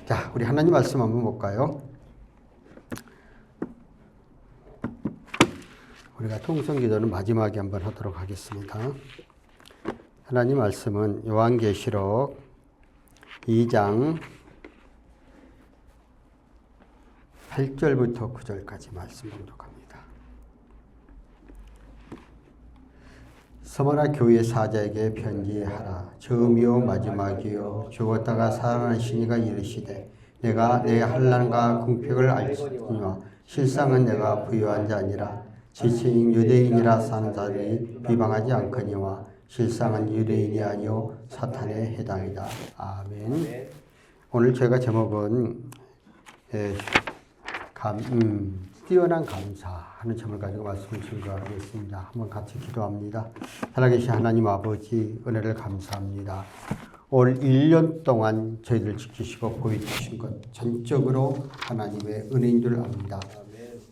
자, 우리 하나님 말씀 한번 볼까요? 우리가 통성기도는 마지막에 한번 하도록 하겠습니다. 하나님 말씀은 요한계시록 2장 8절부터 9절까지 말씀 봉독합니다. 서머나 교회 사자에게 편지하라. 처음이요 마지막이요 죽었다가 살아나시니가 이르시되 내가 내 환난과 궁핍을 알지니와 실상은 내가 부유한 자 아니라 지체인 유대인이라 사는 자들이 비방하지 않거니와 실상은 유대인이 아니요 사탄에 해당이다. 아멘. 오늘 제가 제목은 뛰어난 감사하는 점을 가지고 말씀을 증거하겠습니다. 한번 같이 기도합니다. 살아계신 하나님 아버지 은혜를 감사합니다. 올 1년 동안 저희들 지키시고 보여주신 것 전적으로 하나님의 은혜인 줄 압니다.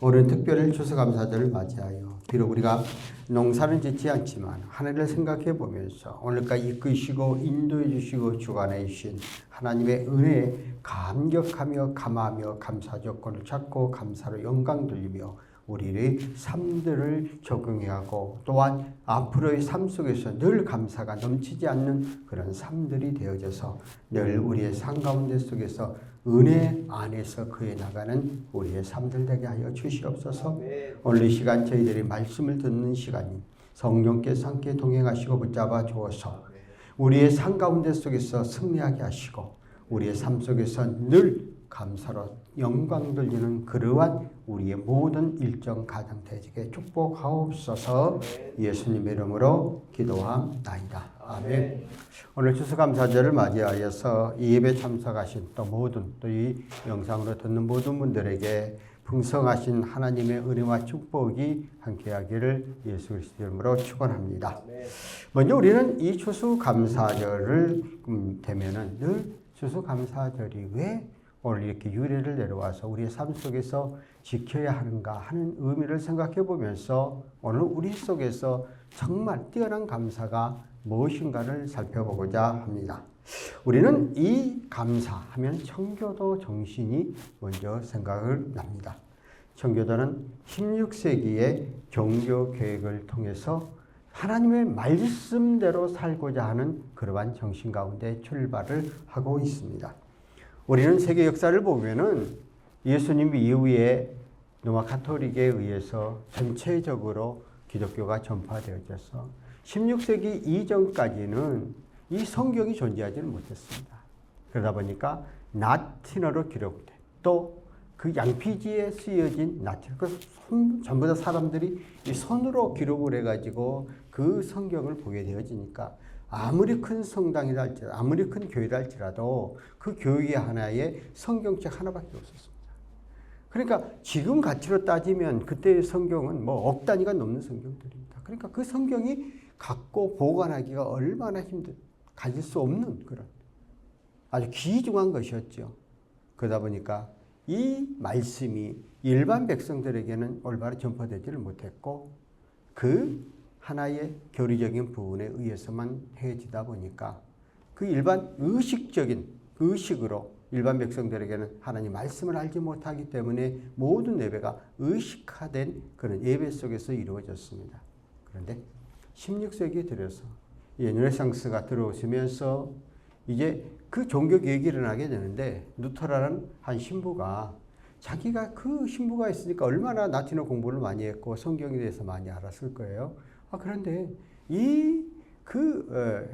오늘 특별히 추수감사절을 맞이하여 비록 우리가 농사는 짓지 않지만 하늘을 생각해 보면서 오늘까지 이끄시고 인도해 주시고 주관해 주신 하나님의 은혜에 감격하며 감하며 감사 조건을 찾고 감사로 영광 돌리며 우리의 삶들을 적용해가고 또한 앞으로의 삶 속에서 늘 감사가 넘치지 않는 그런 삶들이 되어져서 늘 우리의 삶 가운데 속에서 은혜 안에서 그에 나가는 우리의 삶들 되게 하여 주시옵소서. 오늘 이 시간 저희들이 말씀을 듣는 시간이 성령께서 함께 동행하시고 붙잡아 주어서 우리의 삶 가운데 속에서 승리하게 하시고 우리의 삶 속에서 늘 감사로 영광 돌리는 그러한 우리의 모든 일정 가정 되게 축복하옵소서. 예수님의 이름으로 기도함나이다. 아멘. 오늘 추수감사절을 맞이하여서 이 예배 참석하신 또 모든 또 이 영상으로 듣는 모든 분들에게 풍성하신 하나님의 은혜와 축복이 함께하기를 예수 그리스도 이름으로 축원합니다. 먼저 우리는 이 추수감사절을 되면은 늘 추수감사절이 왜 오늘 이렇게 유래를 내려와서 우리의 삶 속에서 지켜야 하는가 하는 의미를 생각해 보면서 오늘 우리 속에서 정말 뛰어난 감사가 무엇인가를 살펴보고자 합니다. 우리는 이 감사하면 청교도 정신이 먼저 생각을 납니다. 청교도는 16세기의 종교 계획을 통해서 하나님의 말씀대로 살고자 하는 그러한 정신 가운데 출발을 하고 있습니다. 우리는 세계 역사를 보면은 예수님 이후에 로마 가톨릭에 의해서 전체적으로 기독교가 전파되어져서 16세기 이전까지는 이 성경이 존재하지는 못했습니다. 그러다 보니까 라틴어로 기록돼 또 그 양피지에 쓰여진 라틴어, 전부 다 사람들이 이 손으로 기록을 해가지고 그 성경을 보게 되어지니까 아무리 큰 성당이라 할지라도 아무리 큰 교회라 할지라도 그 교회 하나에 성경책 하나밖에 없었습니다. 그러니까 지금 가치로 따지면 그때의 성경은 뭐 억 단위가 넘는 성경들입니다. 그러니까 그 성경이 갖고 보관하기가 얼마나 가질 수 없는 그런 아주 귀중한 것이었죠. 그러다 보니까 이 말씀이 일반 백성들에게는 올바로 전파되지를 못했고 그 하나의 교리적인 부분에 의해서만 해지다 보니까 그 일반 의식적인 의식으로 일반 백성들에게는 하나님 말씀을 알지 못하기 때문에 모든 예배가 의식화된 그런 예배 속에서 이루어졌습니다. 그런데 16세기에 들어서 르네상스가 들어오시면서 이제 그 종교 개혁이 일어나게 되는데 루터라는 한 신부가 자기가 그 신부가 있으니까 얼마나 라틴어 공부를 많이 했고 성경에 대해서 많이 알았을 거예요. 그런데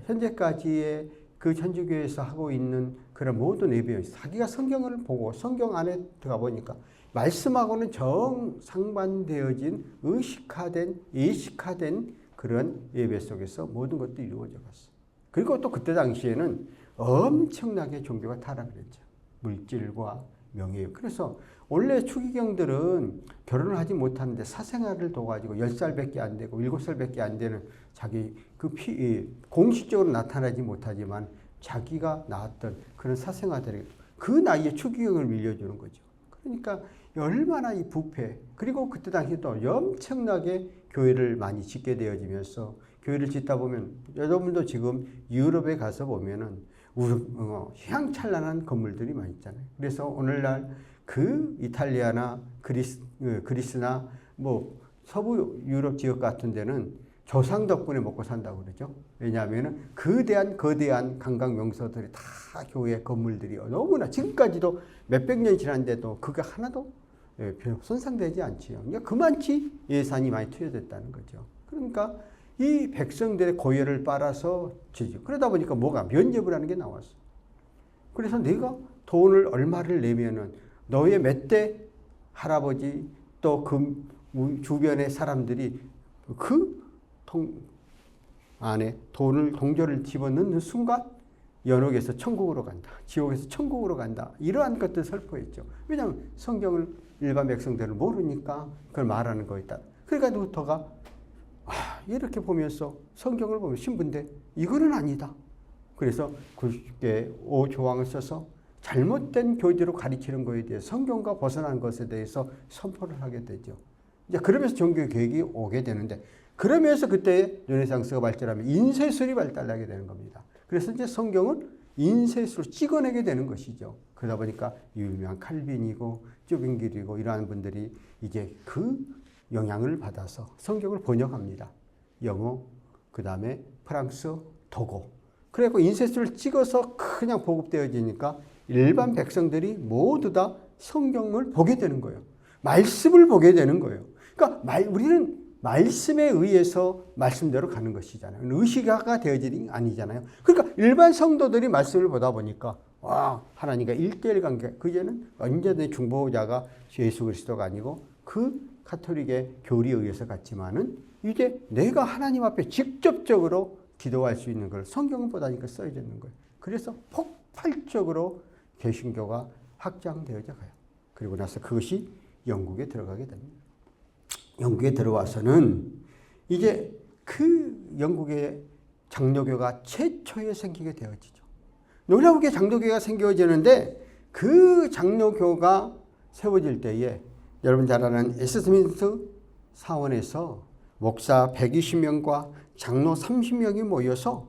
현재까지의 그 천주교에서 하고 있는 그런 모든 예배, 자기가 성경을 보고 성경 안에 들어가 보니까 말씀하고는 정상반되어진 의식화된, 예식화된 그런 예배 속에서 모든 것도 이루어져 갔어요. 그리고 또 그때 당시에는 엄청나게 종교가 타락을 했죠. 물질과 명예. 그래서 원래 추기경들은 결혼을 하지 못하는데 사생활을 둬가지고 10살밖에 안 되고 7살밖에 안 되는 자기 공식적으로 나타나지 못하지만 자기가 낳았던 그런 사생아들에게 그 나이에 추기경을 밀려주는 거죠. 그러니까 얼마나 이 부패, 그리고 그때 당시 또 엄청나게 교회를 많이 짓게 되어지면서 교회를 짓다 보면 여러분도 지금 유럽에 가서 보면은 휘황찬란한 건물들이 많이 있잖아요. 그래서 오늘날 그 이탈리아나 그리스나 뭐 서부 유럽 지역 같은 데는 조상 덕분에 먹고 산다고 그러죠. 왜냐하면 거대한 관광 명소들이 다 교회 건물들이 너무나 지금까지도 몇백 년 지났는데도 그게 하나도 손상되지 않지요. 그러니까 그만치 예산이 많이 투여됐다는 거죠. 그러니까 이 백성들의 고열을 빨아서 지죠. 그러다 보니까 뭐가 면죄부라는 게 나왔어. 그래서 내가 돈을 얼마를 내면은 너의 몇 대 할아버지 또 그 주변의 사람들이 그 안에 동전을 집어넣는 순간 연옥에서 천국으로 간다. 지옥에서 천국으로 간다. 이러한 것들 설포했죠. 왜냐하면 성경을 일반 백성들은 모르니까 그걸 말하는 거였다. 그러니까 루터가 이렇게 보면서 성경을 보면 신부인데 이거는 아니다. 그래서 90개 5조항을 써서 잘못된 교리로 가르치는 것에 대해 성경과 벗어난 것에 대해서 선포를 하게 되죠. 이제 그러면서 종교 개혁이 오게 되는데 그러면서 그때 르네상스가 발전하면 인쇄술이 발달하게 되는 겁니다. 그래서 이제 성경을 인쇄술로 찍어내게 되는 것이죠. 그러다 보니까 유명한 칼빈이고 쭈빙길이고 이러한 분들이 이제 그 영향을 받아서 성경을 번역합니다. 영어, 그 다음에 프랑스, 독어. 그래서 인쇄술을 찍어서 그냥 보급되어지니까 일반 백성들이 모두 다 성경을 보게 되는 거예요. 말씀을 보게 되는 거예요. 그러니까 우리는 말씀에 의해서 말씀대로 가는 것이잖아요. 의식화가 되어지는 게 아니잖아요. 그러니까 일반 성도들이 말씀을 보다 보니까 하나님과 1:1 관계. 그제는 언제든지 중보자가 예수 그리스도가 아니고 그 가톨릭의 교리에 의해서 갔지만은 이제 내가 하나님 앞에 직접적으로 기도할 수 있는 걸 성경을 보다니까 써져있는 거예요. 그래서 폭발적으로 개신교가 확장되어져 가요. 그리고 나서 그것이 영국에 들어가게 됩니다. 영국에 들어와서는 이제 그 영국의 장로교가 최초에 생기게 되어지죠. 놀라우게 장로교가 생겨지는데 그 장로교가 세워질 때에 여러분 잘 아는 웨스트민스터 사원에서 목사 120명과 장로 30명이 모여서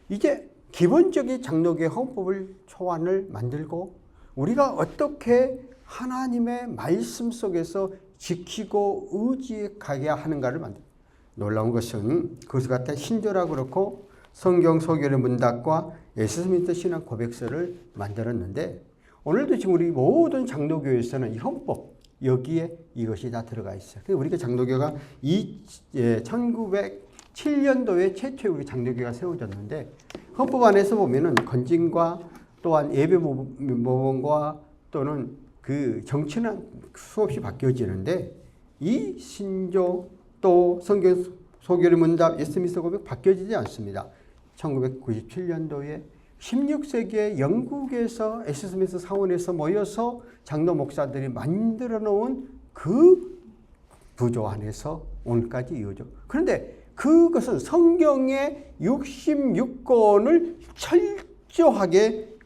이제 기본적인 장로교의 헌법을 초안을 만들고 우리가 어떻게 하나님의 말씀 속에서 지키고 의지에 가게 하는가를 만듭니다. 놀라운 것은 그것을 갖다 신조라고 그렇고 성경 소결의 문답과 웨스트민스터 신앙 고백서를 만들었는데 오늘도 지금 우리 모든 장로교에서는 이 헌법 여기에 이것이 다 들어가 있어요. 우리가 장로교가 1907년도에 최초의 우리 장로교가 세워졌는데 헌법 안에서 보면은 건진과 또한 예배 모범과 또는 그 정치는 수없이 바뀌어지는데 이 신조 또 성경 소결의 문답 웨스트민스터 고백 바뀌어지지 않습니다. 1997년도에 16세기에 영국에서 웨스트민스터 사원에서 모여서 장로 목사들이 만들어 놓은 그 구조 안에서 오늘까지 이어져. 그런데 그것은 성경의 66권을 철저하게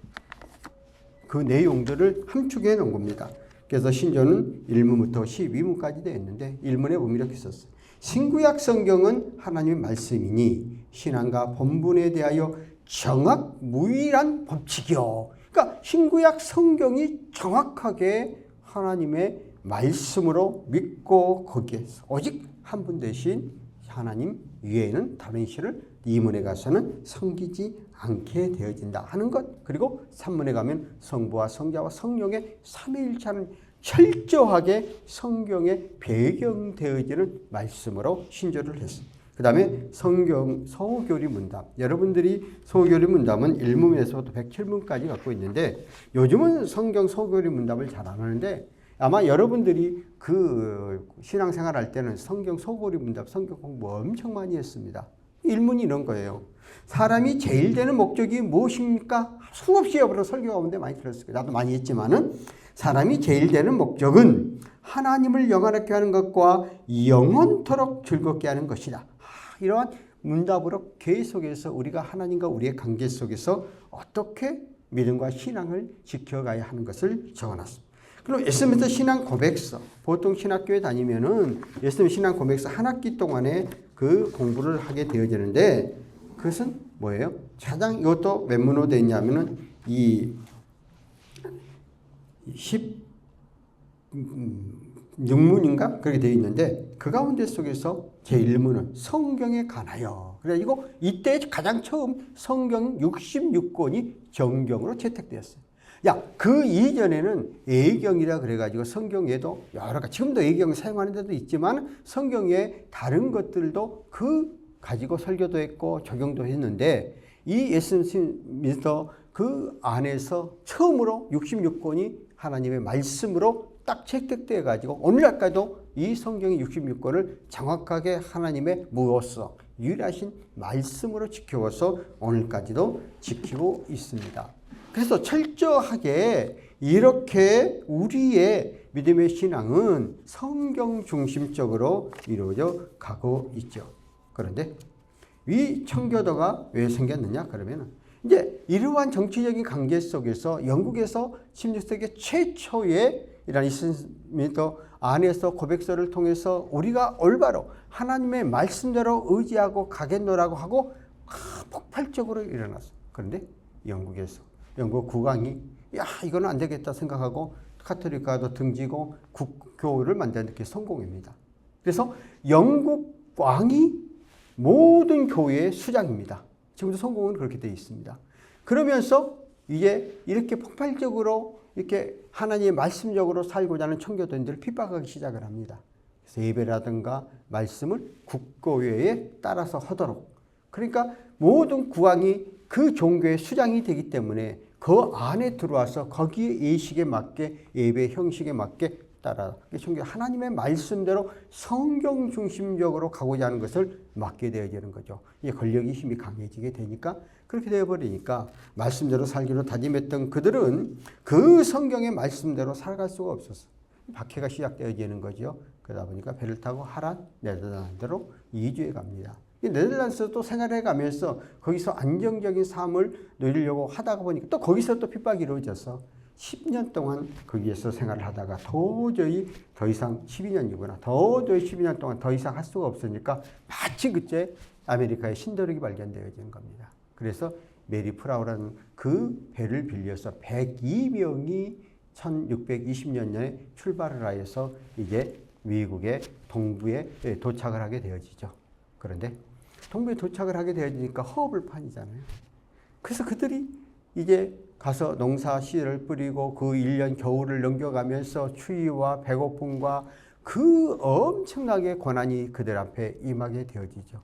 그 내용들을 함축해 놓은 겁니다. 그래서 신조는 1문부터 12문까지 되어 있는데 1문에 보면 이렇게 썼어요. 신구약 성경은 하나님의 말씀이니 신앙과 본분에 대하여 정확무일한 법칙이요. 그러니까 신구약 성경이 정확하게 하나님의 말씀으로 믿고 거기에 오직 한 분 대신 하나님 위에는 다른 신을 이문에 가서는 섬기지 않게 되어진다 하는 것. 그리고 3문에 가면 성부와 성자와 성령의 삼위일체는 철저하게 성경에 배경되어지는 말씀으로 신조를 했습니다. 그 다음에 성경 소교리 문답. 여러분들이 소교리 문답은 1문에서부터 107문까지 갖고 있는데 요즘은 성경 소교리 문답을 잘 안 하는데 아마 여러분들이 그 신앙생활 할 때는 성경 소교리 문답, 성경 공부 엄청 많이 했습니다. 1문이 이런 거예요. 사람이 제일 되는 목적이 무엇입니까? 수없이 여러분 설교 가운데 많이 들었을 거예요. 나도 많이 했지만은 사람이 제일 되는 목적은 하나님을 영원하게 하는 것과 영원토록 즐겁게 하는 것이다. 이러한 문답으로 계속해서 우리가 하나님과 우리의 관계 속에서 어떻게 믿음과 신앙을 지켜가야 하는 것을 적어놨습니다. 그리고 웨스트민스터 신앙 고백서, 보통 신학교에 다니면은 웨스트민스터 신앙 고백서 한 학기 동안에 그 공부를 하게 되어지는데 그것은 뭐예요? 가장 이것도 맨문으로 되어 있냐면은 이 16문인가? 그렇게 되어 있는데 그 가운데 속에서 제1문은 성경에 관하여. 그래 이거 이때 가장 처음 성경 66권이 정경으로 채택되었어요. 야, 그 이전에는 애경이라 그래가지고 성경에도 여러 가지 지금도 애경 사용하는 데도 있지만 성경에 다른 것들도 그 가지고 설교도 했고 적용도 했는데 이 예수님께서 그 안에서 처음으로 66권이 하나님의 말씀으로 딱 채택되어 가지고 오늘날까지도 이 성경의 66권을 정확하게 하나님의 무엇으로 유일하신 말씀으로 지켜와서 오늘까지도 지키고 있습니다. 그래서 철저하게 이렇게 우리의 믿음의 신앙은 성경 중심적으로 이루어져 가고 있죠. 그런데 이 청교도가 왜 생겼느냐? 그러면 이제 이러한 정치적인 관계 속에서 영국에서 16세기 최초의 이란 이스민터 안에서 고백서를 통해서 우리가 올바로 하나님의 말씀대로 의지하고 가겠노라고 하고 폭발적으로 일어났어요. 그런데 영국 국왕이 야 이거는 안 되겠다 생각하고 카톨릭과도 등지고 국교를 만드는 게 성공입니다. 그래서 영국 왕이 모든 교회의 수장입니다. 지금도 성공은 그렇게 되어 있습니다. 그러면서 이제 이렇게 폭발적으로 이렇게 하나님의 말씀적으로 살고자 하는 청교도인들을 핍박하기 시작을 합니다. 그래서 예배라든가 말씀을 국교회에 따라서 하도록. 그러니까 모든 국왕이 그 종교의 수장이 되기 때문에 그 안에 들어와서 거기에 예식에 맞게 예배 형식에 맞게 따라 하나님의 말씀대로 성경 중심적으로 가고자 하는 것을 맡게 되어지는 거죠. 이제 권력이 힘이 강해지게 되니까 그렇게 되어버리니까 말씀대로 살기로 다짐했던 그들은 그 성경의 말씀대로 살아갈 수가 없었어. 박해가 시작되어지는 거죠. 그러다 보니까 배를 타고 하란 네덜란드로 이주해 갑니다. 네덜란드에서 생활해 가면서 거기서 안정적인 삶을 누리려고 하다가 보니까 또 거기서 또 핍박이 이루어져서 10년 동안 거기에서 생활을 하다가 도저히 더 이상 12년이구나. 도저히 12년 동안 더 이상 할 수가 없으니까 마치 그때 아메리카의 신도력이 발견되어지는 겁니다. 그래서 메리 프라우라는 그 배를 빌려서 102명이 1620년에 출발을 하여서 이제 미국의 동부에 도착을 하게 되어지죠. 그런데 동부에 도착을 하게 되어지니까 허허벌판이잖아요. 그래서 그들이 이제 가서 농사 씨를 뿌리고 그 1년 겨울을 넘겨가면서 추위와 배고픔과 그 엄청나게 고난이 그들 앞에 임하게 되어지죠.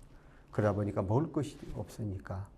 그러다 보니까 먹을 것이 없으니까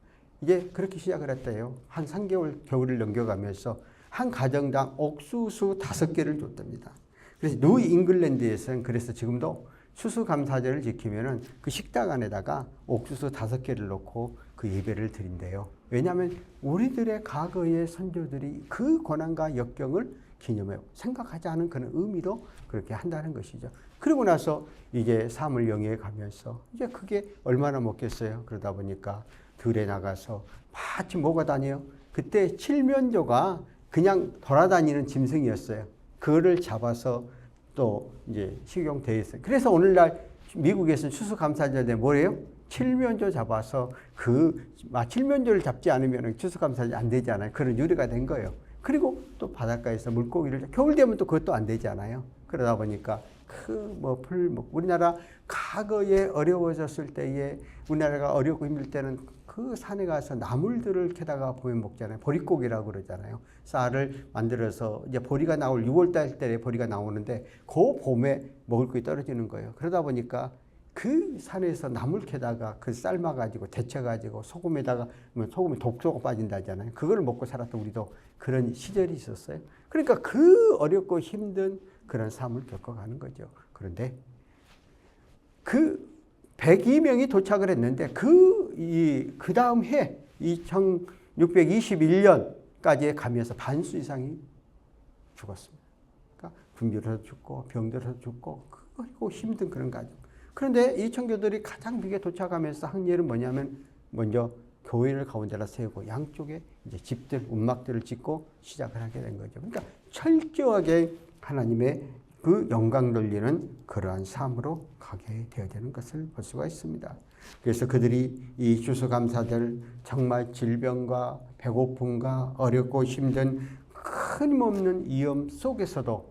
이제 그렇게 시작을 했대요. 한 3개월 겨울을 넘겨가면서 한 가정당 옥수수 5개를 줬답니다. 그래서 뉴 잉글랜드에서는 그래서 지금도 추수감사절을 지키면은 그 식탁 안에다가 옥수수 5개를 놓고 그 예배를 드린대요. 왜냐하면 우리들의 과거의 선조들이 그 고난과 역경을 기념해 생각하지 않은 그런 의미로 그렇게 한다는 것이죠. 그러고 나서 이제 사물 영예에 가면서 이제 그게 얼마나 먹겠어요. 그러다 보니까 들에 나가서 마치 뭐가 다녀요. 그때 칠면조가 그냥 돌아다니는 짐승이었어요. 그거를 잡아서 또 이제 식용되어 있어요. 그래서 오늘날 미국에서는 추수감사절에 뭐래요? 칠면조 잡아서 칠면조를 잡지 않으면 추수감사절이 안 되잖아요. 그런 유래가 된 거예요. 그리고 또 바닷가에서 물고기를 겨울 되면 또 그것도 안 되잖아요. 그러다 보니까 우리나라 과거에 어려워졌을 때에 우리나라가 어렵고 힘들 때는 그 산에 가서 나물들을 캐다가 보면 먹잖아요. 보릿고기라고 그러잖아요. 쌀을 만들어서 이제 보리가 나올 6월달 때 보리가 나오는데 그 봄에 먹을 것이 떨어지는 거예요. 그러다 보니까 그 산에서 나물 캐다가 그 삶아가지고 데쳐가지고 소금에다가 소금이 독소가 빠진다잖아요. 그걸 먹고 살았던 우리도 그런 시절이 있었어요. 그러니까 그 어렵고 힘든 그런 삶을 겪어가는 거죠. 그런데 그 102명이 도착을 했는데 그 다음 해 1621년까지 가면서 반수 이상이 죽었습니다. 그러니까 굶주려서 죽고 병들어서 죽고 그리고 힘든 그런 과정. 그런데 이 청교들이 가장 미국에 도착하면서 한 일은 뭐냐면 먼저 교회를 가운데다 세우고 양쪽에 이제 집들, 운막들을 짓고 시작을 하게 된 거죠. 그러니까 철저하게 하나님의 그 영광 돌리는 그러한 삶으로 가게 되어야 되는 것을 볼 수가 있습니다. 그래서 그들이 이 추수감사절 정말 질병과 배고픔과 어렵고 힘든 끊임없는 위험 속에서도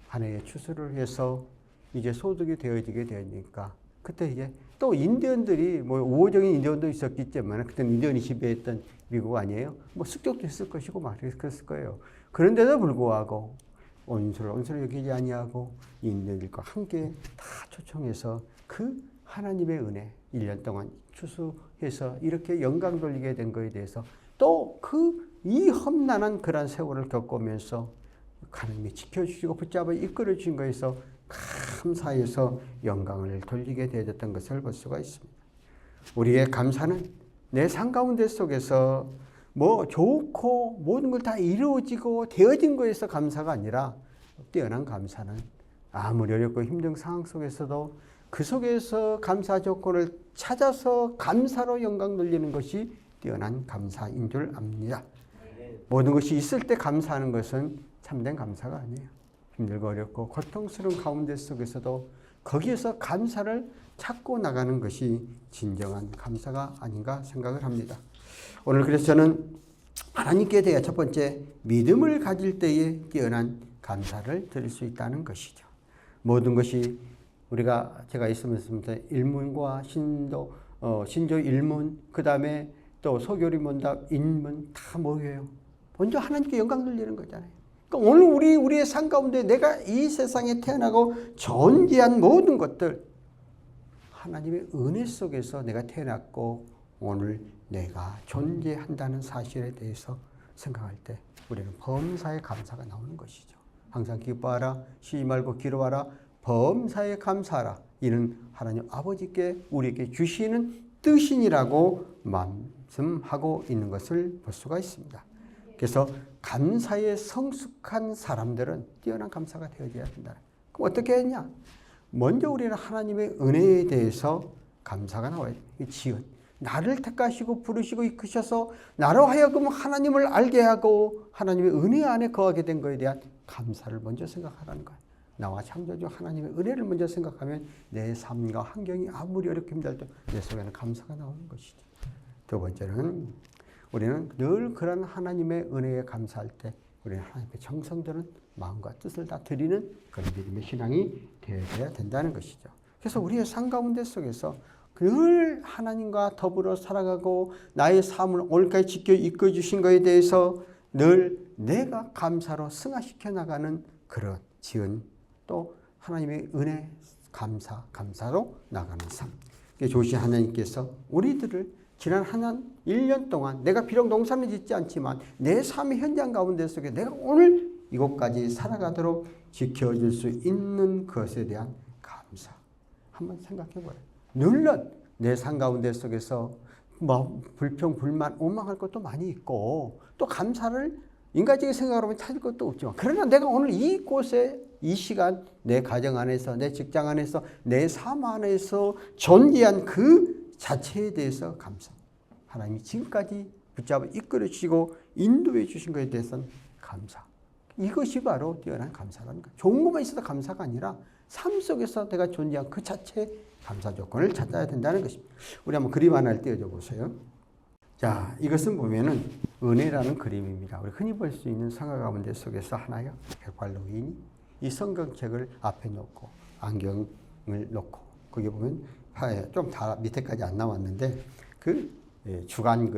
한 해의 추수를 해서 이제 소득이 되어지게 되니까 그때 이제 또 인디언들이 뭐 우호적인 인디언도 있었겠지만 그때는 인디언이 지배했던 미국 아니에요? 뭐 습격도 했을 것이고 막 그랬을 거예요. 그런데도 불구하고 온수를 여기지 아니하고 인디언들과 함께 다 초청해서 그 하나님의 은혜 1년 동안 추수해서 이렇게 영광 돌리게 된 거에 대해서 또 이 험난한 그런 세월을 겪으면서 하나님이 지켜주시고 붙잡아 이끌어 주신 거에서 감사해서 영광을 돌리게 되었던 것을 볼 수가 있습니다. 우리의 감사는 내 삶 가운데 속에서 뭐 좋고 모든 걸 다 이루어지고 되어진 거에서 감사가 아니라 뛰어난 감사는 아무리 어렵고 힘든 상황 속에서도 그 속에서 감사 조건을 찾아서 감사로 영광 돌리는 것이 뛰어난 감사인 줄 압니다. 모든 것이 있을 때 감사하는 것은 참된 감사가 아니에요. 힘들고 어렵고 고통스러운 가운데 속에서도 거기에서 감사를 찾고 나가는 것이 진정한 감사가 아닌가 생각을 합니다. 오늘 그래서 저는 하나님께 대해 첫 번째 믿음을 가질 때에 뛰어난 감사를 드릴 수 있다는 것이죠. 모든 것이 제가 있으면서 일문과 신조 일문, 그 다음에 또 소교리 문답, 인문 다 모여요. 먼저 하나님께 영광 돌리는 거잖아요. 그러니까 오늘 우리의 삶 가운데 내가 이 세상에 태어나고 존재한 모든 것들 하나님의 은혜 속에서 내가 태어났고 오늘 내가 존재한다는 사실에 대해서 생각할 때 우리는 범사에 감사가 나오는 것이죠. 항상 기뻐하라, 쉬지 말고 기도하라, 범사에 감사하라. 이는 하나님 아버지께 우리에게 주시는 뜻이라고 말씀하고 있는 것을 볼 수가 있습니다. 그래서 감사에 성숙한 사람들은 뛰어난 감사가 되어져야 된다. 그럼 어떻게 했냐? 먼저 우리는 하나님의 은혜에 대해서 감사가 나와야 돼요. 지은 나를 택하시고 부르시고 이끄셔서 나로 하여금 하나님을 알게 하고 하나님의 은혜 안에 거하게 된 것에 대한 감사를 먼저 생각하라는 거예요. 나와 창조주 하나님의 은혜를 먼저 생각하면 내 삶과 환경이 아무리 어렵게 힘들어도 내 속에는 감사가 나오는 것이죠. 두 번째는 우리는 늘 그런 하나님의 은혜에 감사할 때 우리는 하나님의 정성들은 마음과 뜻을 다 드리는 그런 믿음의 신앙이 되어야 된다는 것이죠. 그래서 우리의 삶 가운데 속에서 늘 하나님과 더불어 살아가고 나의 삶을 오늘까지 지켜 이끌어 주신 것에 대해서 늘 내가 감사로 승화시켜 나가는 그런 지은 또 하나님의 은혜 감사로 나가는 삶. 조시 하나님께서 우리들을 지난 한 1년 동안 내가 비록 농사는 짓지 않지만 내 삶의 현장 가운데 속에 내가 오늘 이곳까지 살아가도록 지켜줄 수 있는 것에 대한 감사. 한번 생각해 보라. 물론 내 삶 가운데 속에서 뭐 불평, 불만, 원망할 것도 많이 있고 또 감사를 인간적인 생각으로 하면 찾을 것도 없지만 그러나 내가 오늘 이곳에 이 시간 내 가정 안에서 내 직장 안에서 내 삶 안에서 존재한 그 자체에 대해서 감사. 하나님이 지금까지 붙잡아 이끌어 주시고 인도해 주신 것에 대해서는 감사. 이것이 바로 뛰어난 감사라는 거예요. 좋은 것만 있어도 감사가 아니라 삶 속에서 내가 존재한 그 자체의 감사 조건을 찾아야 된다는 것입니다. 우리 한번 그림 하나를 띄워줘 보세요. 자, 이것은 보면은 은혜라는 그림입니다. 우리 흔히 볼 수 있는 성화 가운데 속에서 하나요. 백발노인이 이 성경책을 앞에 놓고 안경을 놓고 거기 보면 좀 다 밑에까지 안 나왔는데 주간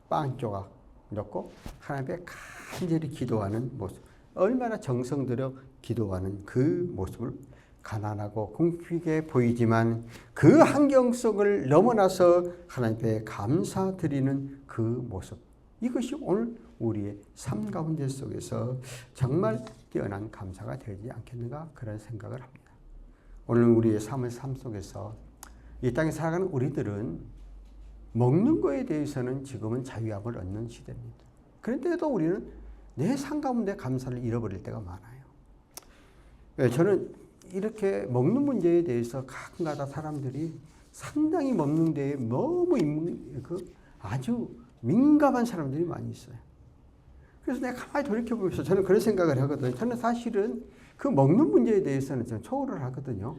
빵 조각 놓고 하나님 앞에 간절히 기도하는 모습, 얼마나 정성 들여 기도하는 그 모습을 가난하고 궁핍해 보이지만 그 환경 속을 넘어나서 하나님 앞에 감사드리는 그 모습, 이것이 오늘 우리의 삶 가운데 속에서 정말 뛰어난 감사가 되지 않겠는가 그런 생각을 합니다. 오늘 우리의 삶 속에서 이 땅에 살아가는 우리들은 먹는 거에 대해서는 지금은 자유함을 얻는 시대입니다. 그런데도 우리는 내 삶 가운데 감사를 잃어버릴 때가 많아요. 저는 이렇게 먹는 문제에 대해서 가끔가다 사람들이 상당히 먹는 데에 너무 아주 민감한 사람들이 많이 있어요. 그래서 내가 가만히 돌이켜보면서 저는 그런 생각을 하거든요. 저는 사실은 그 먹는 문제에 대해서는 저는 초월을 하거든요.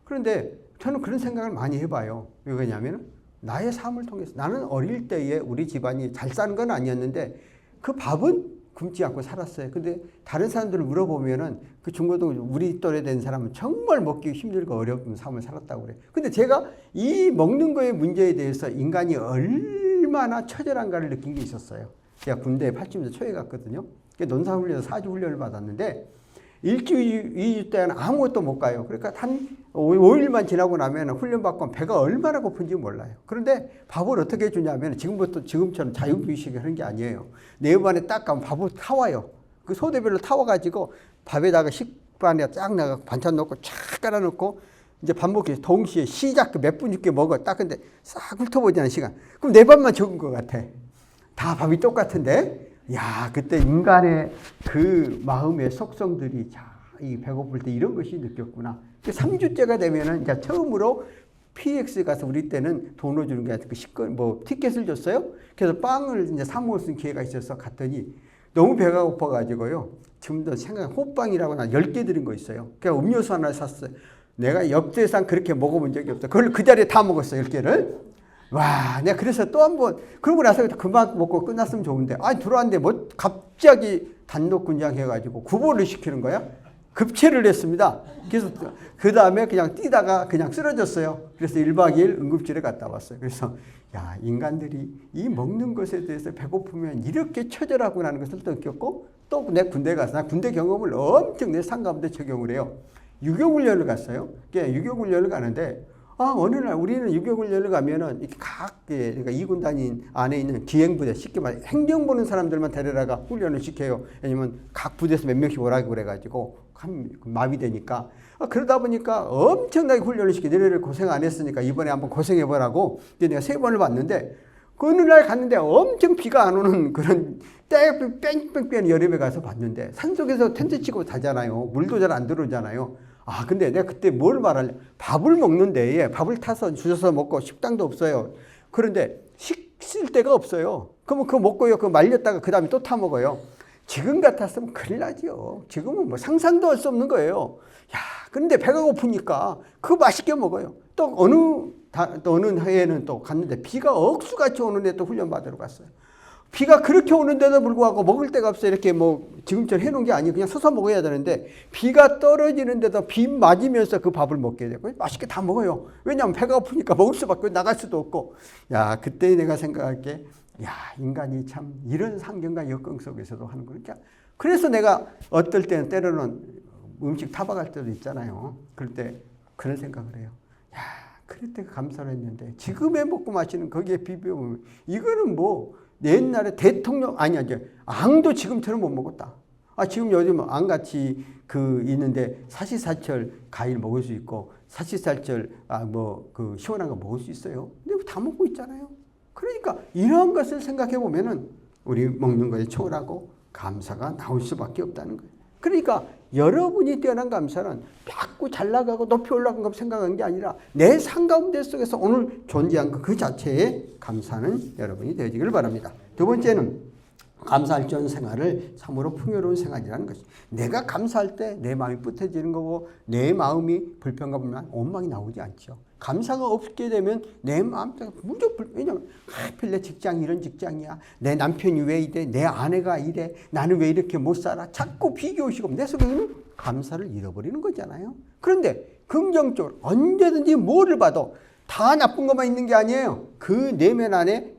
그런데 저는 그런 생각을 많이 해봐요. 왜 그러냐면 나의 삶을 통해서 나는 어릴 때에 우리 집안이 잘 사는 건 아니었는데 그 밥은 굶지 않고 살았어요. 근데 다른 사람들을 물어보면은 그 중고등 우리 또래 된 사람은 정말 먹기 힘들고 어려운 삶을 살았다고 그래요. 근데 제가 이 먹는 거의 문제에 대해서 인간이 얼마나 처절한가를 느낀 게 있었어요. 제가 군대에 80년대 초에 갔거든요. 논사훈련에서 4주 훈련을 받았는데 일주일, 2주 때는 아무것도 못 가요. 그러니까 한 5일만 지나고 나면 훈련 받고 배가 얼마나 고픈지 몰라요. 그런데 밥을 어떻게 주냐면 지금처럼 자유분식을 하는 게 아니에요. 네 번에 딱 가면 밥을 타와요. 그 소대별로 타와가지고 밥에다가 식반에 쫙 나가고 반찬 넣고 쫙 깔아놓고 이제 밥 먹기 동시에 시작 몇 분 있게 먹어. 딱 근데 싹 훑어보자는 시간. 그럼 네 밥만 적은 것 같아. 다 밥이 똑같은데. 야, 그때 인간의 그 마음의 속성들이 이 배고플 때 이런 것이 느꼈구나. 3주째가 되면은 이제 처음으로 PX 가서 우리 때는 돈을 주는 게 아니라 티켓을 줬어요. 그래서 빵을 이제 사 먹을 수 있는 기회가 있어서 갔더니 너무 배가 고파가지고요. 지금도 호빵이라고 한 10개 들은 거 있어요. 그냥 음료수 하나 샀어요. 내가 역대상 그렇게 먹어본 적이 없어. 그걸 그 자리에 다 먹었어요, 10개를. 와, 내가 그래서 또 한 번, 그러고 나서 그만 먹고 끝났으면 좋은데, 들어왔는데 뭐 갑자기 단독 군장해가지고 구보를 시키는 거야? 급체를 했습니다. 그래서 그 다음에 그냥 뛰다가 그냥 쓰러졌어요. 그래서 1박 2일 응급실에 갔다 왔어요. 그래서 야, 인간들이 이 먹는 것에 대해서 배고프면 이렇게 처절하구나는 것을 또 느꼈고, 또 내 군대 가서, 나 군대 경험을 엄청 내 상가운데 적용을 해요. 유교훈련을 갔어요. 유교훈련을 가는데, 어느 날 우리는 유교훈련을 가면은 이렇게 그러니까 2군단인 안에 있는 기행부대, 쉽게 말해 행정 보는 사람들만 데려다가 훈련을 시켜요. 왜냐면 각 부대에서 몇 명씩 오라고 그래가지고 마비되니까. 그러다 보니까 엄청나게 훈련을 시켜. 너네를 고생 안 했으니까 이번에 한번 고생해보라고. 내가 3번을 봤는데 그 어느 날 갔는데 엄청 비가 안 오는 그런 뺑뺑뺑 여름에 가서 봤는데 산속에서 텐트 치고 자잖아요. 물도 잘 안 들어오잖아요. 근데 내가 그때 뭘 말하려. 밥을 먹는데 밥을 타서 주셔서 먹고 식당도 없어요. 그런데 식을 데가 없어요. 그러면 그거 먹고요. 그거 말렸다가 그 다음에 또 타 먹어요. 지금 같았으면 큰일 나지요. 지금은 뭐 상상도 할 수 없는 거예요. 야, 그런데 배가 고프니까 그거 맛있게 먹어요. 또 어느 해에는 또 갔는데 비가 억수같이 오는데 또 훈련 받으러 갔어요. 비가 그렇게 오는데도 불구하고 먹을 데가 없어요. 이렇게 뭐 지금처럼 해놓은 게 아니고 그냥 서서 먹어야 되는데 비가 떨어지는데도 비 맞으면서 그 밥을 먹게 되고 맛있게 다 먹어요. 왜냐하면 배가 고프니까 먹을 수밖에 나갈 수도 없고. 야, 그때 내가 생각할 게 야, 인간이 참 이런 상경과 역경 속에서도 하는 거니까. 그래서 내가 어떨 때는 때로는 음식 타박할 때도 있잖아요. 그럴 때 그런 생각을 해요. 야, 그럴 때 감사를 했는데 지금에 먹고 마시는 거기에 비벼보면 이거는 뭐 옛날에 대통령 앙도 지금처럼 못 먹었다. 지금 요즘 앙같이 있는데 사시사철 과일 먹을 수 있고 사시사철 시원한 거 먹을 수 있어요. 근데 다 먹고 있잖아요. 그러니까 이러한 것을 생각해 보면은 우리 먹는 것에 초월하고 감사가 나올 수밖에 없다는 거예요. 그러니까 여러분이 뛰어난 감사는 자꾸 잘 나가고 높이 올라간 것 생각하는 게 아니라 내 삶 가운데 속에서 오늘 존재한 그 자체의 감사는 여러분이 되어지길 바랍니다. 두 번째는 감사할 줄 아는 생활을 참으로 풍요로운 생활이라는 것이. 내가 감사할 때 내 마음이 뿌듯해지는 거고 내 마음이 불평과 불만, 원망이 나오지 않죠. 감사가 없게 되면 내 마음속에 무조건 왜냐면 하필 내 직장이 이런 직장이야. 내 남편이 왜 이래. 내 아내가 이래. 나는 왜 이렇게 못 살아. 자꾸 비교의식하면 내 속에는 감사를 잃어버리는 거잖아요. 그런데 긍정적으로 언제든지 뭐를 봐도 다 나쁜 것만 있는 게 아니에요. 그 내면 안에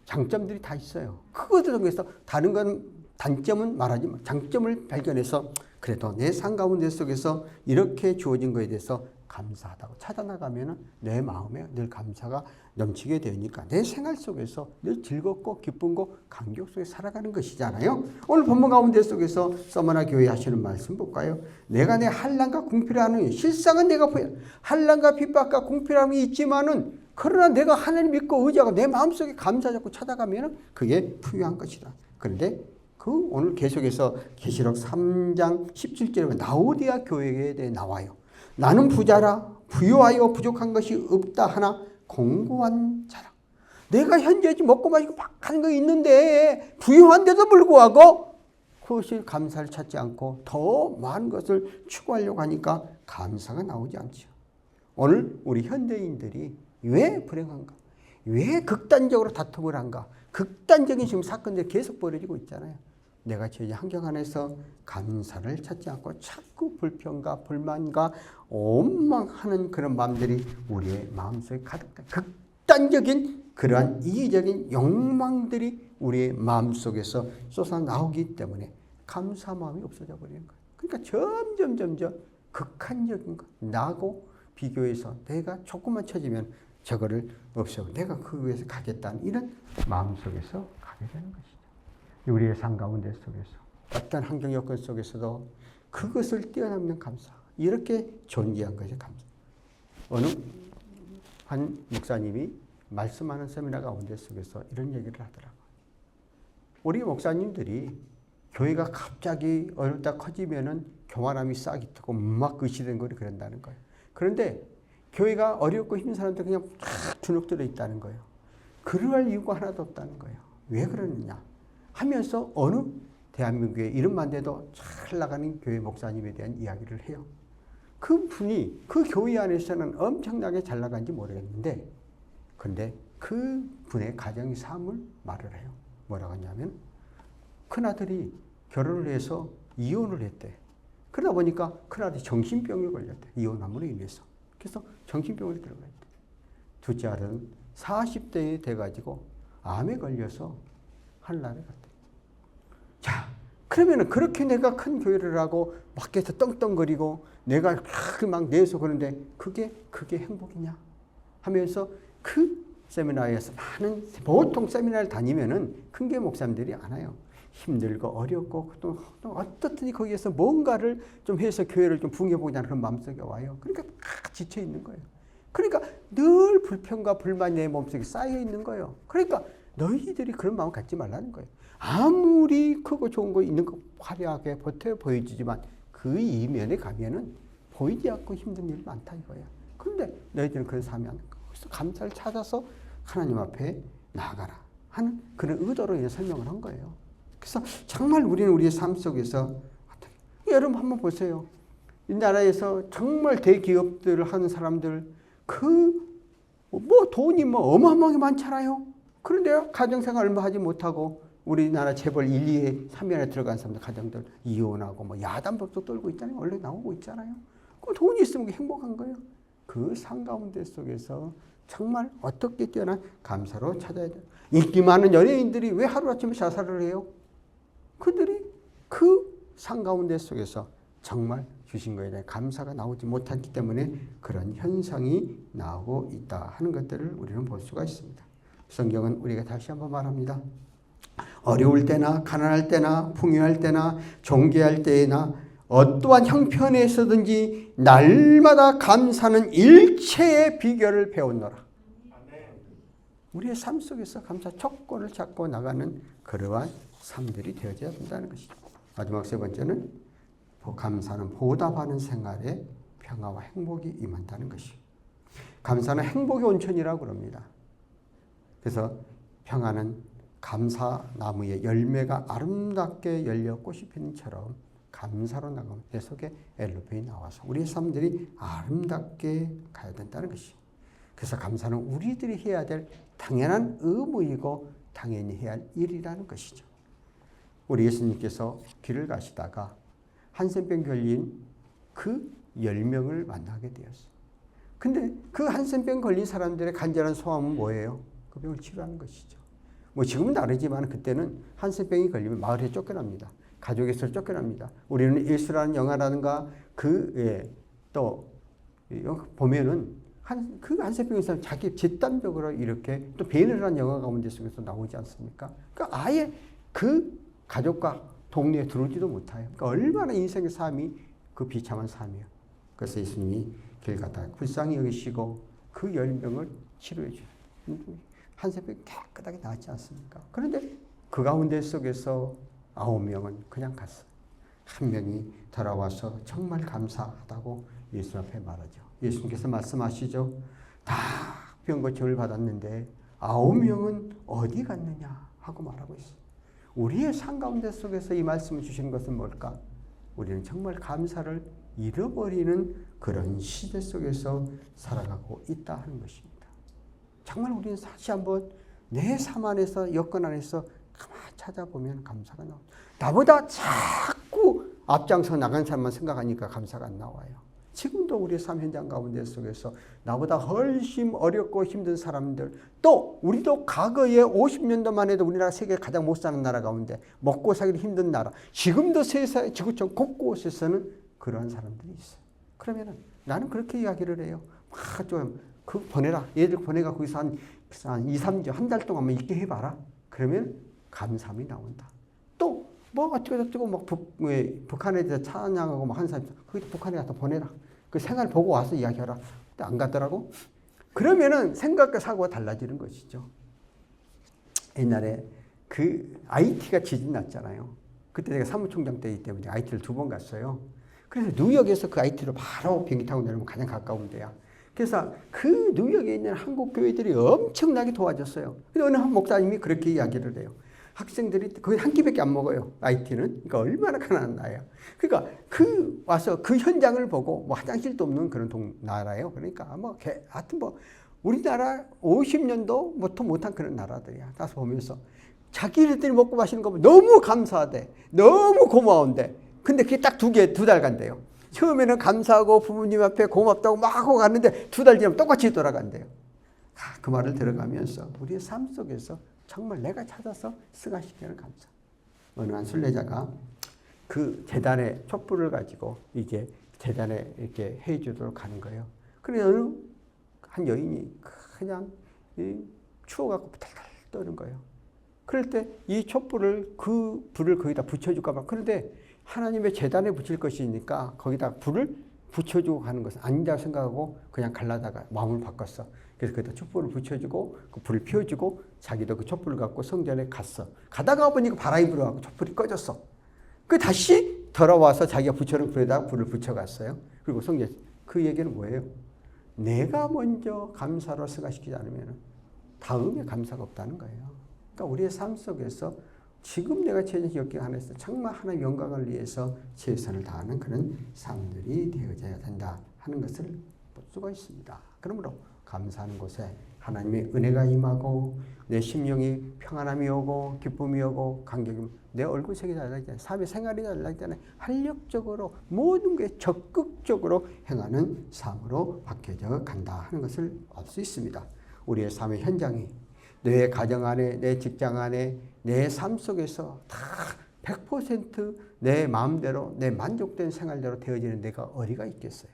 장점들이 다 있어요. 그것을 통해서 다른 건 단점은 말하지 마. 장점을 발견해서 그래도 내 삶 가운데 속에서 이렇게 주어진 것에 대해서 감사하다고 찾아나가면 내 마음에 늘 감사가 넘치게 되니까 내 생활 속에서 늘 즐겁고 기쁨고 감격 속에 살아가는 것이잖아요. 오늘 본문 가운데 속에서 서머나 교회 하시는 말씀 볼까요? 내가 내 한란과 궁핍함이 실상은 내가 보여 한란과 핍박과 궁핍함이 있지만은 그러나 내가 하나님 믿고 의지하고 내 마음속에 감사 잡고 찾아가면 그게 풍요한 것이다. 그런데 오늘 계속해서 계시록 3장 17절에 라오디아 교회에 대해 나와요. 나는 부자라 부유하여 부족한 것이 없다 하나 공고한 자라. 내가 현재 먹고 마시고 막 하는 거 있는데 부유한데도 불구하고 그것이 감사를 찾지 않고 더 많은 것을 추구하려고 하니까 감사가 나오지 않죠. 오늘 우리 현대인들이 왜 불행한가? 왜 극단적으로 다툼을 한가? 극단적인 지금 사건들이 계속 벌어지고 있잖아요. 내가 제 환경 안에서 감사를 찾지 않고 자꾸 불평과 불만과 원망하는 그런 마음들이 우리의 마음속에 가득다. 극단적인 그러한 이기적인 욕망들이 우리의 마음속에서 쏟아나오기 때문에 감사 마음이 없어져 버리는 거예요. 그러니까 점점 극한적인 것, 나하고 비교해서 내가 조금만 처지면 저거를 없애고 내가 그 위해서 가겠다는 이런 마음속에서 가게 되는 것이죠. 우리의 삶 가운데 속에서 어떤 환경 여건 속에서도 그것을 뛰어넘는 감사, 이렇게 존재한 것이 감사. 어느 한 목사님이 말씀하는 세미나 가운데 속에서 이런 얘기를 하더라고요. 우리 목사님들이 교회가 갑자기 어렵다 커지면은 교만함이 싹이 트고 막 의시den거리 그런다는 거예요. 그런데 교회가 어렵고 힘든 사람들 그냥 쫙 주눅들어 있다는 거예요. 그러할 이유가 하나도 없다는 거예요. 왜 그러느냐 하면서 어느 대한민국의 이름만 돼도 잘 나가는 교회 목사님에 대한 이야기를 해요. 그 분이 그 교회 안에서는 엄청나게 잘 나간지 모르겠는데, 근데 그 분의 가정의 삶을 말을 해요. 뭐라고 하냐면 큰아들이 결혼을 해서 이혼을 했대. 그러다 보니까 큰아들이 정신병에 걸렸대. 이혼함으로 인해서. 그래서 정신병원에 들어가 있대. 둘째 아들은 40대에 돼가지고 암에 걸려서 하늘나라에 갔대. 자, 그러면은 그렇게 내가 큰 교회를 하고 밖에서 떵떵거리고 내가 막 내서 그러는데 그게 행복이냐 하면서 그 세미나에서 많은 보통 세미나를 다니면은 큰 교회 목사님들이 안 와요. 힘들고 어렵고 또 어떻든지 거기에서 뭔가를 좀 해서 교회를 좀 붕괴보자는 그런 마음속에 와요. 그러니까 다 지쳐 있는 거예요. 그러니까 늘 불평과 불만이 내 몸속에 쌓여 있는 거예요. 그러니까 너희들이 그런 마음 갖지 말라는 거예요. 아무리 크고 좋은 거 있는 거 화려하게 버텨 보여주지만 그 이면에 가면은 보이지 않고 힘든 일이 많다 이거예요. 그런데 너희들은 그런 삶이 안 거. 그래서 감사를 찾아서 하나님 앞에 나아가라 하는 그런 의도로 이제 설명을 한 거예요. 그래서 정말 우리는 우리의 삶 속에서 여러분 한번 보세요. 이 나라에서 정말 대기업들을 하는 사람들 돈이 어마어마하게 많잖아요. 그런데 가정생활 얼마 하지 못하고 우리나라 재벌 1, 2에 3위에 들어간 사람들 가정들 이혼하고 야단법도 떨고 있잖아요. 원래 나오고 있잖아요. 그 돈이 있으면 행복한 거예요. 그 삶 가운데 속에서 정말 어떻게 뛰어난 감사로 찾아야 돼요. 인기 많은 연예인들이 왜 하루아침에 자살을 해요? 그들이 그 삶 가운데 속에서 정말 주신 거에 대한 감사가 나오지 못했기 때문에 그런 현상이 나오고 있다 하는 것들을 우리는 볼 수가 있습니다. 성경은 우리가 다시 한번 말합니다. 어려울 때나 가난할 때나 풍요할 때나 존귀할 때나 어떠한 형편에서든지 날마다 감사는 일체의 비결을 배웠노라. 우리의 삶 속에서 감사 촉구를 잡고 나가는 그러한 삶들이 되어져야 된다는 것이죠. 마지막 세 번째는 감사는 보답하는 생활에 평화와 행복이 임한다는 것이죠. 감사는 행복의 온천이라고 그럽니다. 그래서 평화는 감사나무의 열매가 아름답게 열려 꽃이 피는 처럼 감사로 나가면 내 속에 엘로페이 나와서 우리의 삶들이 아름답게 가야 된다는 것이죠. 그래서 감사는 우리들이 해야 될 당연한 의무이고 당연히 해야 할 일이라는 것이죠. 우리 예수님께서 길을 가시다가 한센병 걸린 그 10명을 만나게 되었어요. 근데 그 한센병 걸린 사람들의 간절한 소원은 뭐예요? 그 병을 치료하는 것이죠. 지금은 다르지만 그때는 한센병이 걸리면 마을에 쫓겨납니다. 가족에서 쫓겨납니다. 우리는 일수라는 영화라든가 또 보면은 그 한센병 사람 자기 집단적으로 이렇게 또 베일이라는 영화 가운데 속에서 나오지 않습니까? 그러니까 아예 그 가족과 동네에 들어오지도 못해요. 그러니까 얼마나 인생의 삶이 그 비참한 삶이에요. 그래서 예수님이 길 가다가 불쌍히 여기시고 그 10명을 치료해 주세요. 한센병이 깨끗하게 나았지 않습니까? 그런데 그 가운데 속에서 9명은 그냥 갔어요. 한 명이 돌아와서 정말 감사하다고 예수 앞에 말하죠. 예수님께서 말씀하시죠. 다 병고침을 받았는데 9명은 어디 갔느냐 하고 말하고 있어요. 우리의 삶 가운데 속에서 이 말씀을 주신 것은 뭘까? 우리는 정말 감사를 잃어버리는 그런 시대 속에서 살아가고 있다 하는 것입니다. 정말 우리는 다시 한번 내 삶 안에서, 여건 안에서 가만히 찾아보면 감사가 나옵니다. 나보다 자꾸 앞장서 나간 사람만 생각하니까 감사가 안 나와요. 지금도 우리 삶 현장 가운데 속에서 나보다 훨씬 어렵고 힘든 사람들, 또 우리도 과거에 50년도만 해도 우리나라 세계 가장 못 사는 나라 가운데 먹고 살기 힘든 나라, 지금도 세상 지구촌 곳곳에서는 그러한 사람들이 있어요. 그러면은 나는 그렇게 이야기를 해요. 좀 보내라. 얘들 보내가 거기서 한 2, 3주, 한 달 동안만 있게 해봐라. 그러면 감사함이 나온다. 또 뭐 어쩌고저쩌고 막 북한에 대해서 찬양하고 막 한 사람, 거기 북한에 가서 보내라. 그 생활 보고 와서 이야기하라. 근데 안 가더라고. 그러면은 생각과 사고가 달라지는 것이죠. 옛날에 그 IT가 지진 났잖아요. 그때 제가 사무총장 때이기 때문에 IT를 2번 갔어요. 그래서 뉴욕에서 그 IT로 바로 비행기 타고 내려오면 가장 가까운 데야. 그래서 그 뉴욕에 있는 한국 교회들이 엄청나게 도와줬어요. 근데 어느 한 목사님이 그렇게 이야기를 해요. 학생들이 거의 한 끼밖에 안 먹어요. IT는. 그러니까 얼마나 가난한 나라예요. 그러니까 와서 그 현장을 보고 뭐 화장실도 없는 그런 나라예요. 그러니까 하여튼 우리나라 50년도 못한 그런 나라들이야. 가서 보면서 자기들이 먹고 마시는 거 보면 너무 감사하대. 너무 고마운데. 근데 그게 딱 2달 간대요. 처음에는 감사하고 부모님 앞에 고맙다고 막 하고 갔는데 2달 지나면 똑같이 돌아간대요. 그 말을 들어가면서 우리의 삶 속에서 정말 내가 찾아서 승화시키는 감사. 어느 한 순례자가 그 재단에 촛불을 가지고 이제 재단에 이렇게 해주도록 하는 거예요. 그런데 어느 한 여인이 그냥 추워갖고 탈탈 떠는 거예요. 그럴 때 이 촛불을 그 불을 거기다 붙여줄까 봐. 그런데 하나님의 재단에 붙일 것이니까 거기다 불을 붙여주고 가는 것은 아니라고 생각하고 그냥 갈라다가 마음을 바꿨어. 그래서 거기다 촛불을 붙여주고 그 불을 피워주고 자기도 그 촛불을 갖고 성전에 갔어. 가다가 보니까 바람이 불어가고 촛불이 꺼졌어. 그 다시 돌아와서 자기가 붙여놓은 불에다가 불을 붙여갔어요. 그리고 성전. 그 얘기는 뭐예요? 내가 먼저 감사로 승화시키지 않으면 다음에 감사가 없다는 거예요. 그러니까 우리의 삶 속에서 지금 내가 최선을 역경하면서 정말 하나님의 영광을 위해서 최선을 다하는 그런 삶들이 되어져야 된다 하는 것을 볼 수가 있습니다. 그러므로 감사하는 곳에 하나님의 은혜가 임하고 내 심령이 평안함이 오고 기쁨이 오고 감격이 내 얼굴색이 달라지잖아요. 삶의 생활이 달라지잖아요. 활력적으로 모든 게 적극적으로 행하는 삶으로 바뀌어져 간다 하는 것을 알 수 있습니다. 우리의 삶의 현장이 내 가정 안에, 내 직장 안에, 내 삶 속에서 다 100% 내 마음대로, 내 만족된 생활대로 되어지는 데가 어디가 있겠어요?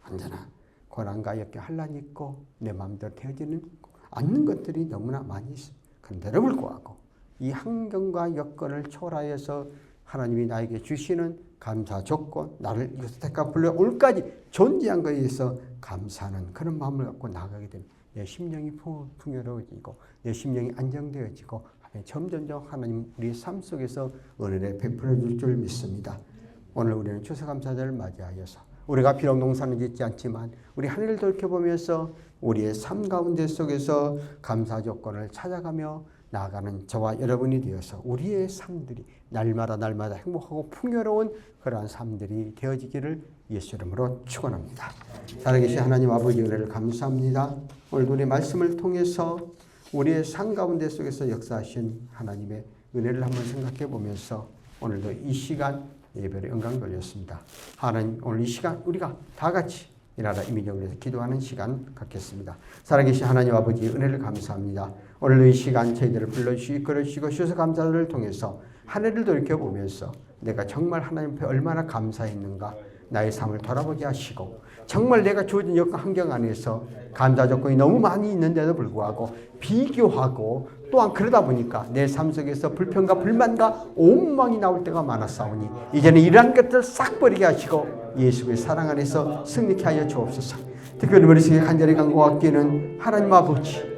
언제나 고난과 역경, 환난이 있고 내 마음대로 되어지는 않는 것들이 너무나 많이 있어요. 그런데도 불구하고 이 환경과 여건을 초월하여서 하나님이 나에게 주시는 감사 조건, 나를 이것을 택하 불러올까지 존재한 것에 대해서 감사하는 그런 마음을 갖고 나아가게 됩니다. 내 심령이 풍요로워지고 내 심령이 안정되어지고 점점점 하나님 우리의 삶 속에서 은혜를 베풀어 줄 줄 믿습니다. 오늘 우리는 추수감사절을 맞이하여서 우리가 비록 농사는 짓지 않지만 우리 하늘을 돌이켜보면서 우리의 삶 가운데 속에서 감사 조건을 찾아가며 나아가는 저와 여러분이 되어서 우리의 삶들이 날마다 행복하고 풍요로운 그러한 삶들이 되어지기를 예수 이름으로 축원합니다. 살아계신 하나님 아버지 은혜를 감사합니다. 오늘 우리 말씀을 통해서 우리의 삶 가운데 속에서 역사하신 하나님의 은혜를 한번 생각해 보면서 오늘도 이 시간 예배를 영광 돌렸습니다. 하나님 오늘 이 시간 우리가 다 같이 이 나라 이민족을 위해서 기도하는 시간 갖겠습니다. 살아계신 하나님 아버지 은혜를 감사합니다. 오늘도 이 시간 저희들을 불러주시고 이끌어주시고 주셔서 감사를 통해서 한 해를 돌이켜보면서 내가 정말 하나님 앞에 얼마나 감사했는가 나의 삶을 돌아보게 하시고 정말 내가 주어진 여건 환경 안에서 감사 조건이 너무 많이 있는데도 불구하고 비교하고 또한 그러다 보니까 내 삶 속에서 불평과 불만과 원망이 나올 때가 많았사오니 이제는 이러한 것들을 싹 버리게 하시고 예수의 사랑 안에서 승리케 하여 주옵소서. 특별히 머릿속에 간절히 간구하기는 하나님 아버지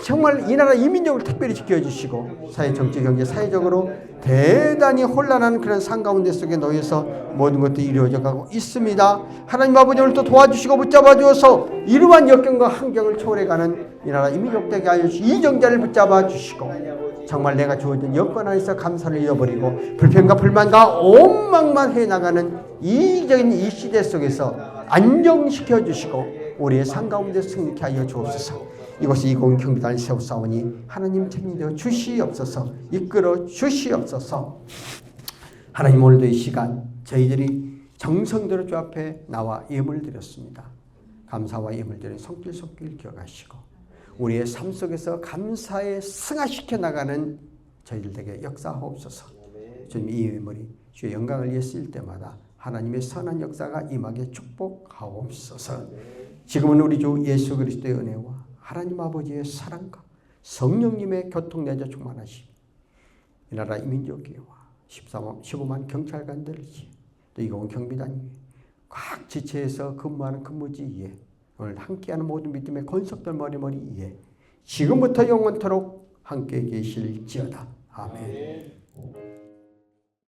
정말 이 나라 이민족을 특별히 지켜주시고 사회, 정치, 경제, 사회적으로 대단히 혼란한 그런 상 가운데 속에 놓여서 모든 것들이 이루어져 가고 있습니다. 하나님 아버지 오늘 또 도와주시고 붙잡아 주어서 이러한 역경과 환경을 초월해가는 이 나라 이민족 되게 하여 주시고 이정자를 붙잡아 주시고 정말 내가 주어진 여건 안에서 감사를 잃어버리고 불평과 불만과 원망만 해나가는 이기적인 이 시대 속에서 안정시켜 주시고 우리의 삶 가운데 승리케 하여 주옵소서. 이곳에 이공 경비단을 세우사오니 하나님 책임져 주시옵소서. 이끌어 주시옵소서. 하나님, 오늘도 이 시간 저희들이 정성대로 주 앞에 나와 예물 드렸습니다. 감사와 예물 드린 손길 기억하시고 우리의 삶 속에서 감사에 승화시켜 나가는 저희들에게 역사하옵소서. 주님, 이 예물이 주의 영광을 위해 쓰일 때마다 하나님의 선한 역사가 임하게 축복하옵소서. 지금은 우리 주 예수 그리스도의 은혜와 하나님 아버지의 사랑과 성령님의 교통내자 충만하시고 이 나라 이민족교회와 15만 경찰관들이지 또 이공 경비단이 각 지체에서 근무하는 근무지에 오늘 함께하는 모든 믿음의 권속들 머리머리 위에 지금부터 영원토록 함께 계실지어다. 아멘.